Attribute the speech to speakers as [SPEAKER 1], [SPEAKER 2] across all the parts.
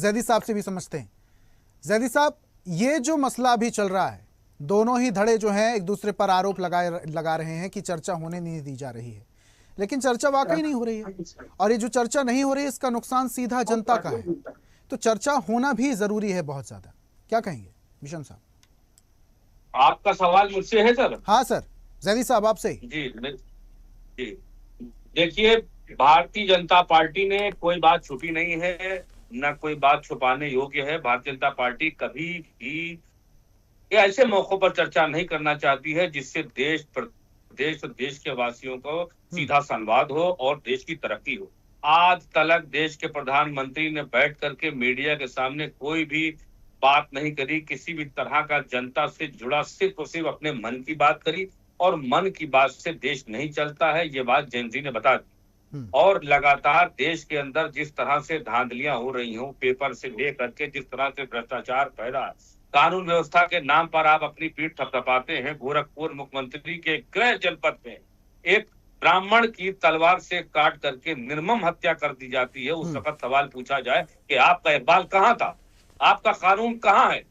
[SPEAKER 1] जैदी साहब से भी समझते हैं। जैदी साहब, ये जो मसला अभी चल रहा है, दोनों ही धड़े जो हैं एक दूसरे पर आरोप लगा रहे हैं कि चर्चा होने नहीं दी जा रही है, लेकिन चर्चा वाकई नहीं हो रही है। और ये जो चर्चा नहीं हो रही है इसका नुकसान सीधा जनता का है। तो चर्चा होना भी जरूरी है बहुत ज्यादा। क्या कहेंगे मिशन साहब?
[SPEAKER 2] आपका सवाल मुझसे है सर?
[SPEAKER 1] हाँ सर, जैदी साहब आपसे।
[SPEAKER 2] जी देखिए, भारतीय जनता पार्टी ने कोई बात छुपी नहीं है, न कोई बात छुपाने योग्य है। भारतीय जनता पार्टी कभी भी ऐसे मौकों पर चर्चा नहीं करना चाहती है जिससे देश प्रदेश और देश के वासियों को सीधा संवाद हो और देश की तरक्की हो। आज तक देश के प्रधानमंत्री ने बैठ करके मीडिया के सामने कोई भी बात नहीं करी, किसी भी तरह का जनता से जुड़ा सिर्फ और सिर्फ अपने मन की बात करी, और मन की बात से देश नहीं चलता है, ये बात जेन जी ने बता दी। और लगातार देश के अंदर जिस तरह से धांधलियां हो रही हो, पेपर से लेकर के जिस तरह से भ्रष्टाचार फैला, कानून व्यवस्था के नाम पर आप अपनी पीठ थपथपाते हैं। गोरखपुर मुख्यमंत्री के गृह जनपद में एक ब्राह्मण की तलवार से काट करके निर्मम हत्या कर दी जाती है। उस वक्त सवाल पूछा जाए कि आपका इकबाल कहाँ था, आपका कानून कहाँ है?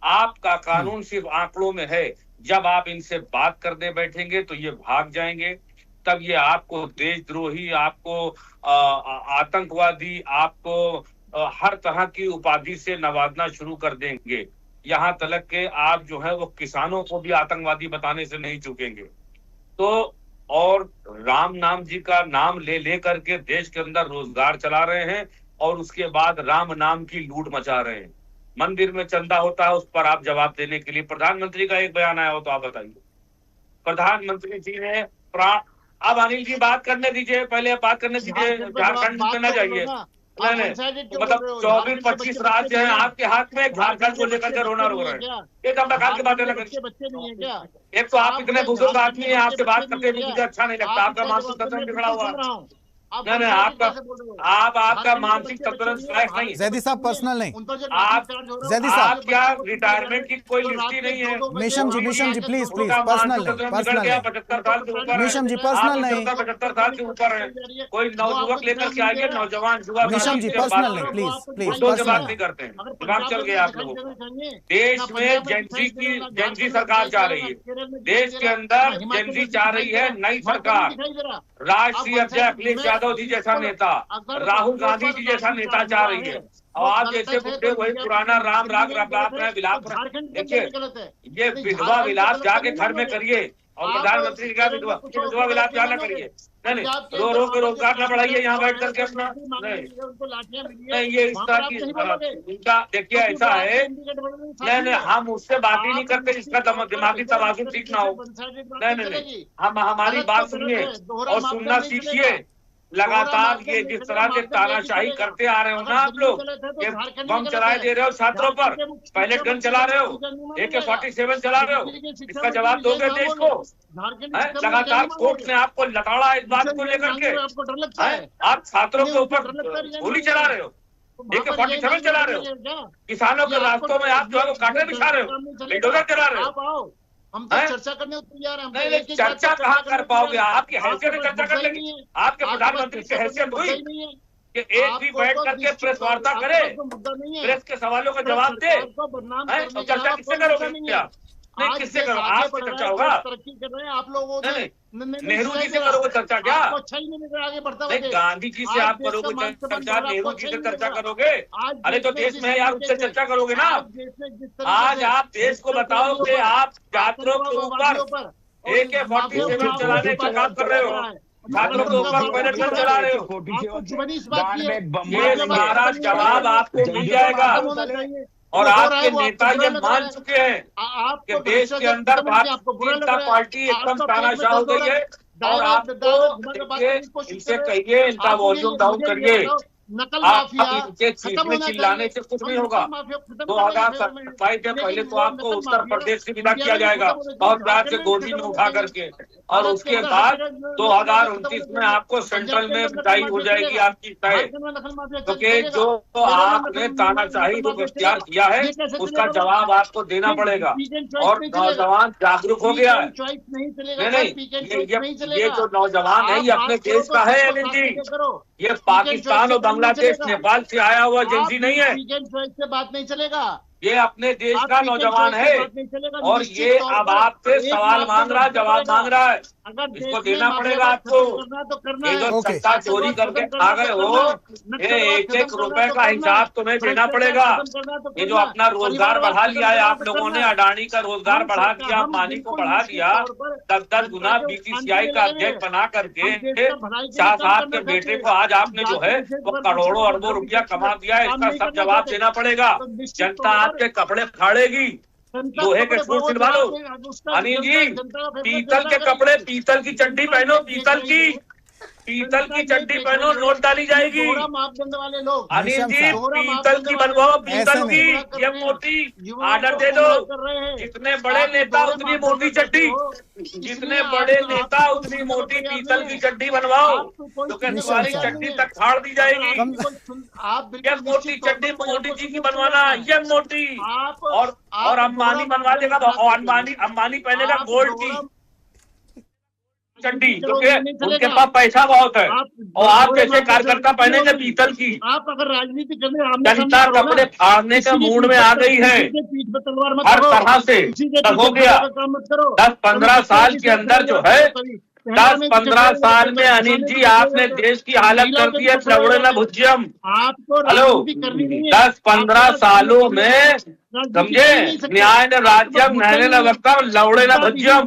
[SPEAKER 2] आपका कानून सिर्फ आंकड़ों में है। जब आप इनसे बात करने बैठेंगे तो ये भाग जाएंगे, तब ये आपको देशद्रोही, आपको आतंकवादी, आपको हर तरह की उपाधि से नवाजना शुरू कर देंगे। यहाँ तक के आप जो है वो किसानों को भी आतंकवादी बताने से नहीं चूकेंगे। तो और राम नाम जी का नाम ले करके देश के अंदर रोजगार चला रहे हैं, और उसके बाद राम नाम की लूट मचा रहे हैं। मंदिर में चंदा होता है, उस पर आप जवाब देने के लिए प्रधानमंत्री का एक बयान आया हो तो आप बताइए। प्रधानमंत्री जी ने अब अनिल जी बात करने दीजिए, पहले बात करने दीजिए। झारखंड में न जाइए, मतलब 24-25 राज्य हैं आपके हाथ में, झारखंड को लेकर के रोना रो रहे हैं। एक हम की बातें लग रही। एक तो आप इतने बुजुर्ग आदमी हैं, आपसे बात करते भी मुझे अच्छा नहीं लगता। आपका मानसिक संतुलन बिगड़ा हुआ। नहीं, आपका मानसिक संतुलन नहीं।
[SPEAKER 1] जैदी साहब पर्सनल नहीं,
[SPEAKER 2] जैदी साहब क्या रिटायरमेंट की कोई लिस्ट ही नहीं है?
[SPEAKER 1] मिशन जी प्लीज पर्सनल नहीं,
[SPEAKER 2] 75 साल के ऊपर।
[SPEAKER 1] मिशन जी पर्सनल नहीं,
[SPEAKER 2] 75 साल के ऊपर है। कोई नवयुवक लेकर के आइए, नौजवान युवा।
[SPEAKER 1] मिशन जी पर्सनल नहीं, प्लीज
[SPEAKER 2] दो जवाब नहीं करते हैं, दिमाग चल गया आप लोगों को। देश में जेनजी सरकार चाह रही है। देश के अंदर जेनजी चाह रही है नई सरकार। राष्ट्रीय अध्यक्ष अखिलेश यादव जी जैसा नेता, राहुल गांधी जी जैसा नेता चाह रही है। और आप जैसे बुढ़े वही पुराना राम राग विलाप। देखिए, ये विधवा विलाप जाके घर में करिए, और प्रधानमंत्री का विधवा विलाप जाना करिए। नहीं, रो के रोजगार न बढ़ाइए यहाँ बैठ करके अपना। नहीं, ये इस तरह की इनका देखिए ऐसा है। नहीं, हम उससे बात ही नहीं करते जिसका दिमागी तवाज़ुन ठीक ना हो। नहीं, हम हमारी बात सुनिए और सुनना सीखिए। लगातार ये जिस तरह से तानाशाही करते आ रहे हो ना आप लोग, ये बम चलाए दे रहे हो छात्रों पर, पैलेट गन चला रहे हो, AK-47 चला रहे हो, इसका जवाब दोगे देश को? लगातार कोर्ट ने आपको लताड़ा इस बात को लेकर के। आप छात्रों के ऊपर गोली चला रहे हो, AK-47 चला रहे हो, किसानों के रास्तों में आप जो है वो कांटे बिछा रहे हो, बुलडोजर चला रहे हो।
[SPEAKER 3] हम तो चर्चा करने को तैयार हैं।
[SPEAKER 2] नहीं, चर्चा कहाँ कर पाओगे? आपकी हैसियत में चर्चा कर लेंगे। आपके प्रधानमंत्री की हैसियत हुई कि एक भी बैठ करके प्रेस वार्ता करे, प्रेस के सवालों का जवाब दे? चर्चा किससे करोगे? क्या नहीं, किससे करो? आपसे चर्चा होगा?
[SPEAKER 3] तरक्की कर रहे हैं आप लोगों।
[SPEAKER 2] नेहरू जी से करोगे चर्चा? क्या
[SPEAKER 3] अच्छा ही नहीं आगे बढ़ता?
[SPEAKER 2] नहीं, गांधी जी से आप करोगे चर्चा, नेहरू जी से चर्चा करोगे? अरे तो देश में यार, उससे चर्चा करोगे ना। आज आप देश को बताओ कि आप छात्रों के ऊपर AK-47 चलाने का काम कर रहे हो, छात्रों के ऊपर पैलेट गन चला रहे हो। ये सारा जवाब आपको मिल जाएगा। और आपके नेता ये मान चुके हैं कि देश के अंदर भारतीय जनता पार्टी एकदम तानाशाह हो गई है। और आपको इनसे कहिए, इनका वॉल्यूम डाउन करिए। आप इनके चीखने चिल्लाने से कुछ नहीं होगा। 2027 के पहले तो आपको उत्तर प्रदेश से विदा किया जाएगा और राज्य गोदी में उठा करके, और उसके बाद 2029 में आपको सेंट्रल में विदाई हो जाएगी आपकी तय। क्योंकि जो आपने तानाशाही जो इख्तियार किया है उसका जवाब आपको देना पड़ेगा। और नौजवान जागरूक हो गया है। नहीं, ये जो नौजवान है ये अपने देश का है। अनिल जी, ये पाकिस्तान और बांग्लादेश नेपाल से आया हुआ एजेंसी नहीं है,
[SPEAKER 3] वीकेंड चॉइस से बात नहीं चलेगा।
[SPEAKER 2] ये अपने देश
[SPEAKER 3] आप
[SPEAKER 2] का
[SPEAKER 3] वीकेंड
[SPEAKER 2] नौजवान
[SPEAKER 3] चॉइस से
[SPEAKER 2] है
[SPEAKER 3] बात नहीं चलेगा।
[SPEAKER 2] और
[SPEAKER 3] निश्चित
[SPEAKER 2] ये
[SPEAKER 3] तौर
[SPEAKER 2] अब
[SPEAKER 3] पर
[SPEAKER 2] आपसे
[SPEAKER 3] एक
[SPEAKER 2] सवाल
[SPEAKER 3] मापदंड
[SPEAKER 2] मांग रहा है, जवाब
[SPEAKER 3] रखना
[SPEAKER 2] मांग रहा है,
[SPEAKER 3] अगर
[SPEAKER 2] इसको
[SPEAKER 3] देश
[SPEAKER 2] देना
[SPEAKER 3] में
[SPEAKER 2] पड़ेगा
[SPEAKER 3] माफियावाद
[SPEAKER 2] आपको।
[SPEAKER 3] खत्म करना तो करना
[SPEAKER 2] ये
[SPEAKER 3] है।
[SPEAKER 2] जो
[SPEAKER 1] ओके।
[SPEAKER 2] सत्ता चोरी करके आ गए हो, ये एक एक रुपए का हिसाब तुम्हें देना पड़ेगा। ये जो अपना रोजगार बढ़ा लिया है आप लोगों ने, अडानी का रोजगार बढ़ा दिया, अंबानी को बढ़ा दिया, 10-10 गुना बीसीसीआई का अध्यक्ष बना करके शाह साहब के बेटे को आज आपने जो है वो करोड़ों अरबों रुपया कमा दिया है, इसका सब जवाब देना पड़ेगा। जनता आपके कपड़े फाड़ेगी, लोहे के सूट सिलवा लो। अनिल जी, पीतल के कपड़े, पीतल की चड्डी पहनो, पीतल की चड्डी पहनो, नोट डाली जाएगी।
[SPEAKER 3] मापदंड वाले लोग
[SPEAKER 2] अनिल जी,
[SPEAKER 3] दोहरा
[SPEAKER 2] पीतल की
[SPEAKER 3] मापदंड
[SPEAKER 2] बनवाओ,
[SPEAKER 3] वाले
[SPEAKER 2] पीतल
[SPEAKER 1] लोग
[SPEAKER 2] की,
[SPEAKER 3] ऐसे
[SPEAKER 2] ये
[SPEAKER 3] नहीं।
[SPEAKER 2] मोटी
[SPEAKER 3] युवाओं
[SPEAKER 2] आर्डर
[SPEAKER 3] को
[SPEAKER 2] दे दो।
[SPEAKER 3] गुमराह कर रहे हैं।
[SPEAKER 2] जितने बड़े
[SPEAKER 3] आप
[SPEAKER 2] नेता
[SPEAKER 3] दोहरे
[SPEAKER 2] उतनी
[SPEAKER 3] मापदंड
[SPEAKER 2] मोटी
[SPEAKER 3] करते
[SPEAKER 2] चड्डी,
[SPEAKER 3] हो।
[SPEAKER 2] जितने
[SPEAKER 3] इसलिए
[SPEAKER 2] बड़े
[SPEAKER 3] आप
[SPEAKER 2] नेता
[SPEAKER 3] तो
[SPEAKER 2] उतनी
[SPEAKER 3] सुन
[SPEAKER 2] मोटी
[SPEAKER 3] सकते हैं
[SPEAKER 2] पीतल
[SPEAKER 3] आपने।
[SPEAKER 2] की चड्डी बनवाओ,
[SPEAKER 3] आपको कोई
[SPEAKER 2] तो
[SPEAKER 3] सुनने
[SPEAKER 1] निशा
[SPEAKER 2] तुम्हारी
[SPEAKER 1] साहब।
[SPEAKER 2] चड्डी तक फाड़ दी जाएगी।
[SPEAKER 1] कम-
[SPEAKER 3] आप
[SPEAKER 2] ये
[SPEAKER 3] बिल्कुल
[SPEAKER 2] मोटी
[SPEAKER 3] निश्चित तौर
[SPEAKER 2] चड्डी
[SPEAKER 3] पर
[SPEAKER 2] मोदी जी की
[SPEAKER 3] आपको
[SPEAKER 2] बनवाना, ये मोटी।
[SPEAKER 3] आप
[SPEAKER 2] और अंबानी बनवा देगा, और अंबानी पहनेगा
[SPEAKER 3] आप
[SPEAKER 2] गोल्ड की
[SPEAKER 3] दोहरा-
[SPEAKER 2] चड्डी,
[SPEAKER 3] चलो,
[SPEAKER 2] क्योंकि
[SPEAKER 3] नहीं
[SPEAKER 2] उनके
[SPEAKER 3] चलेगा।
[SPEAKER 2] पास पैसा बहुत है, और आप
[SPEAKER 3] दोहरे
[SPEAKER 2] जैसे
[SPEAKER 3] मापदंड
[SPEAKER 2] कार्यकर्ता
[SPEAKER 3] करते
[SPEAKER 2] पहनेंगे
[SPEAKER 3] हो।
[SPEAKER 2] पीतल की।
[SPEAKER 3] आप अगर राजनीति करने आमने
[SPEAKER 2] जनता
[SPEAKER 3] सामने करो ना,
[SPEAKER 2] कपड़े फाड़ने के
[SPEAKER 3] किसी के
[SPEAKER 2] मूड में
[SPEAKER 3] पीठ
[SPEAKER 2] आ
[SPEAKER 3] पर-
[SPEAKER 2] गई है,
[SPEAKER 3] किसी के पीठ पर तलवार मत
[SPEAKER 2] हर
[SPEAKER 3] करो,
[SPEAKER 2] तरह से।
[SPEAKER 3] किसी के
[SPEAKER 2] तब
[SPEAKER 3] पीछे
[SPEAKER 2] हो गया।
[SPEAKER 3] खड़े होकर काम मत करो।
[SPEAKER 2] 10-15 साल के अंदर जो है, 10-15 साल में अनिल जी आपने देश की हालत कर दी है लवड़े न भुज्यम।
[SPEAKER 3] आपको
[SPEAKER 2] हेलो,
[SPEAKER 3] राजनीति करनी नहीं है।
[SPEAKER 2] 10-15 सालों में समझे, न्याय न राज्यम न्याय न व्यवस्था लवड़े न भज्यम।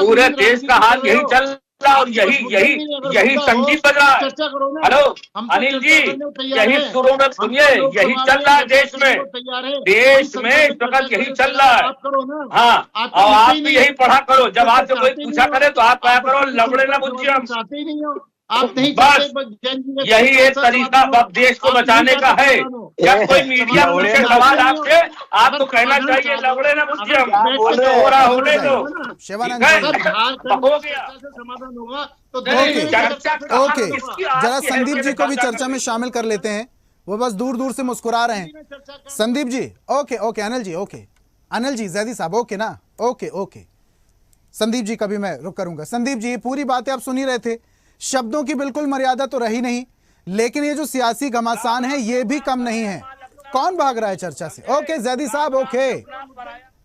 [SPEAKER 2] पूरे देश का हाल यही चल रहा, और यही संगीत बज रहा है।
[SPEAKER 3] चर्चा करो ना।
[SPEAKER 2] हेलो
[SPEAKER 3] हम तो
[SPEAKER 2] अनिल जी,
[SPEAKER 3] चर्चा करने को तैयार
[SPEAKER 2] यही
[SPEAKER 3] हैं।
[SPEAKER 2] शुरू में
[SPEAKER 3] हम
[SPEAKER 2] सुनिए,
[SPEAKER 3] तो लोग
[SPEAKER 2] यही
[SPEAKER 3] सवाल
[SPEAKER 2] चल रहा है
[SPEAKER 3] हैं,
[SPEAKER 2] देश
[SPEAKER 3] चर्चा
[SPEAKER 2] में,
[SPEAKER 3] करने को तैयार हैं।
[SPEAKER 2] देश
[SPEAKER 3] हम
[SPEAKER 2] में
[SPEAKER 3] संसद
[SPEAKER 2] इस वक्त
[SPEAKER 3] चर्चा
[SPEAKER 2] यही
[SPEAKER 3] करने
[SPEAKER 2] चल
[SPEAKER 3] को
[SPEAKER 2] रहा है।
[SPEAKER 3] आप करो ना।
[SPEAKER 2] हाँ,
[SPEAKER 3] आप तो
[SPEAKER 2] और आप
[SPEAKER 3] लिखते ही
[SPEAKER 2] भी
[SPEAKER 3] नहीं
[SPEAKER 2] यही पढ़ा करो, जब आपसे कोई
[SPEAKER 3] चाहते ही
[SPEAKER 2] पूछा
[SPEAKER 3] नहीं हो।
[SPEAKER 2] करे तो आप क्या
[SPEAKER 3] आप
[SPEAKER 2] करो,
[SPEAKER 3] बच्चों
[SPEAKER 2] लवड़े न
[SPEAKER 3] को
[SPEAKER 2] भुज्यम।
[SPEAKER 3] चाहते ही नहीं हो। आप नहीं
[SPEAKER 2] बस,
[SPEAKER 3] चाहते जैन जी के
[SPEAKER 2] यही एक
[SPEAKER 3] साथ
[SPEAKER 2] तरीका
[SPEAKER 3] समाधान हो।
[SPEAKER 2] अब देश को
[SPEAKER 3] आप नहीं
[SPEAKER 2] बचाने का
[SPEAKER 3] चाहते
[SPEAKER 2] है।
[SPEAKER 3] समाधान हो।
[SPEAKER 2] जब कोई मीडिया
[SPEAKER 3] लवड़े
[SPEAKER 2] पूछे
[SPEAKER 3] न
[SPEAKER 2] सवाल
[SPEAKER 3] भुज्यम।
[SPEAKER 2] आपसे, आपको
[SPEAKER 3] अगर
[SPEAKER 2] कहना
[SPEAKER 3] समाधान
[SPEAKER 2] चाहिए
[SPEAKER 3] चाहते हो,
[SPEAKER 2] लवड़े न भुज्यम।
[SPEAKER 3] अगर
[SPEAKER 2] कुछ
[SPEAKER 3] बैठ
[SPEAKER 2] हो रहा
[SPEAKER 3] कर
[SPEAKER 2] होने
[SPEAKER 3] चर्चा
[SPEAKER 2] दो।
[SPEAKER 3] करो ना।
[SPEAKER 1] शिवानंद
[SPEAKER 2] ठीक है?
[SPEAKER 1] जी,
[SPEAKER 3] अगर झारखंड
[SPEAKER 2] हो
[SPEAKER 3] में
[SPEAKER 2] गया।
[SPEAKER 3] चर्चा से समाधान होगा तो
[SPEAKER 1] ओके,
[SPEAKER 3] दिल्ली में
[SPEAKER 2] चर्चा
[SPEAKER 3] चर्चा से
[SPEAKER 2] कहाँ
[SPEAKER 1] ओके,
[SPEAKER 3] समाधान
[SPEAKER 2] किसकी
[SPEAKER 3] होगा।
[SPEAKER 1] जरा
[SPEAKER 2] आपकी
[SPEAKER 1] संदीप
[SPEAKER 2] हैसियत
[SPEAKER 1] जी को भी
[SPEAKER 2] चर्चा
[SPEAKER 1] चर्चा में
[SPEAKER 2] करें।
[SPEAKER 1] शामिल कर लेते हैं, वो बस दूर दूर से मुस्कुरा रहे हैं। Sandeep ji, okay okay, Anil ji, okay, Anil ji, Zaidi साहब, ओके ना, ओके ओके, संदीप जी का भी मैं रुक करूंगा। संदीप जी, पूरी बातें आप सुन ही रहे थे, शब्दों की बिल्कुल मर्यादा तो रही नहीं, लेकिन ये जो सियासी घमासान है ये भी कम नहीं है। कौन भाग रहा है चर्चा से? ओके जैदी साहब, ओके,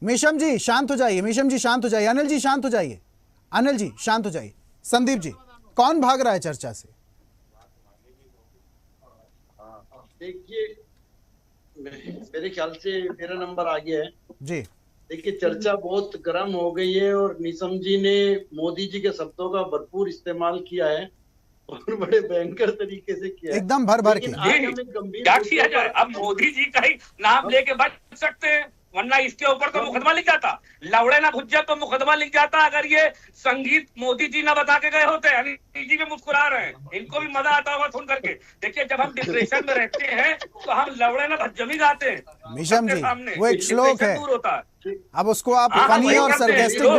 [SPEAKER 1] मीशम जी शांत हो जाइए, मीशम जी शांत हो जाइए, अनिल जी शांत हो जाइए, अनिल जी शांत हो जाइए। संदीप जी, कौन भाग रहा है चर्चा से?
[SPEAKER 4] देखिए, मेरे ख्याल से मेरा नंबर आ गया है
[SPEAKER 1] जी।
[SPEAKER 4] देखिए, चर्चा बहुत गर्म हो गई है और निशम जी ने मोदी जी के शब्दों का भरपूर इस्तेमाल किया है और बड़े भयंकर तरीके से किया है।
[SPEAKER 1] एकदम भर भर के।
[SPEAKER 4] लेकिन आज हम एक गंभीर
[SPEAKER 2] क्या
[SPEAKER 4] मुद्दे
[SPEAKER 2] किया जाए,
[SPEAKER 4] पर-
[SPEAKER 2] अब मोदी जी का ही नाम लेके बच सकते हैं, वरना इसके ऊपर तो मुकदमा लिख जाता, लवड़े ना भुज्जा तो मुकदमा लिख जाता। अगर ये संगीत मोदी जी ना बता के गए होते। अनिल जी भी मुस्कुरा रहे हैं, इनको भी मजा आता होगा सुन करके। देखिए, जब हम डिप्रेशन में रहते हैं तो हम लवड़े ना भज्जमी गाते हैं
[SPEAKER 1] मीशम
[SPEAKER 2] सबके
[SPEAKER 1] जी,
[SPEAKER 2] सामने,
[SPEAKER 1] वो एक श्लोक
[SPEAKER 2] डिप्रेशन
[SPEAKER 1] है,
[SPEAKER 2] दूर होता है।
[SPEAKER 1] अब उसको आप
[SPEAKER 2] हाँ,
[SPEAKER 1] फनी
[SPEAKER 2] वही
[SPEAKER 1] और
[SPEAKER 2] करते हैं,
[SPEAKER 1] सरकास्टिक
[SPEAKER 2] लोग।